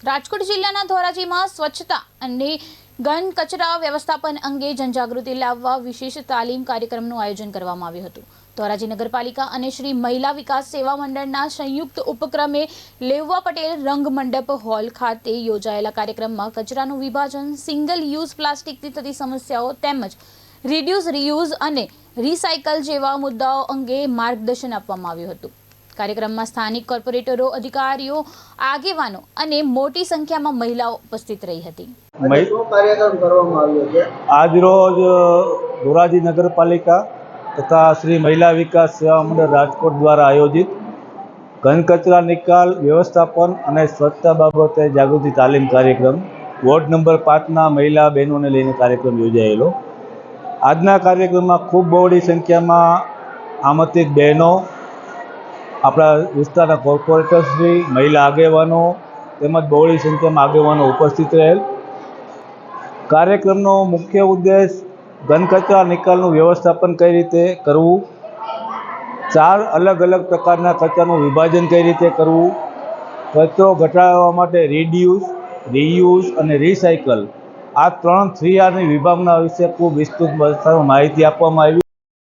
રાજકોટ જિલ્લાના ધોરાજીમાં સ્વચ્છતા અને ઘન કચરા વ્યવસ્થાપન અંગે જનજાગૃતિ લાવવા વિશેષ તાલીમ કાર્યક્રમનું આયોજન કરવામાં આવ્યું હતું। ધોરાજી નગરપાલિકા અને શ્રી મહિલા વિકાસ સેવા મંડળના સંયુક્ત ઉપક્રમે લેવવા પટેલ રંગમંડપ હોલ ખાતે યોજાયેલા કાર્યક્રમમાં કચરાનું વિભાજન, સિંગલ યુઝ પ્લાસ્ટિકથી થતી સમસ્યાઓ તેમજ રિડ્યુસ, રીયુઝ અને રિસાયકલ જેવા મુદ્દાઓ અંગે માર્ગદર્શન આપવામાં આવ્યું હતું। कार्यक्रम में स्थानिक कॉर्पोरेटरो, अधिकारीओ, आगेवानो अने मोटी संख्या में महिलाओं उपस्थित रही थी। आज रोज धोराजी नगरपालिका तथा श्री महिला विकास सेवा मंडल राजकोट द्वारा आयोजित घन कचरा निकाल व्यवस्थापन और स्वच्छता बाबते जागृति तालीम कार्यक्रम वोर्ड नंबर 5 ना महिला बहनों ने लईने कार्यक्रम योजायेलो। आजना कार्यक्रम में खूब बहोળી संख्या में आमंत्रित बहनों, अपना विस्तार कॉर्पोरेटरश्री, महिला आगेवानो तेमज बहोળી संख्या में आगेवानो उपस्थित रहेल। कार्यक्रमનો मुख्य उद्देश्य घन कचरा निकालનું व्यवस्थापन कई रीते करवू, 4 अलग अलग प्रकारना कचराનું विभाजन कई रीते करवू, कचरो घटाडवा माटे रिड्यूस, રીયુઝ અને રિસાયકલ આ 3 ની વિભાવના વિશે ખૂબ વિસ્તૃત માહિતી આપવામાં આવી।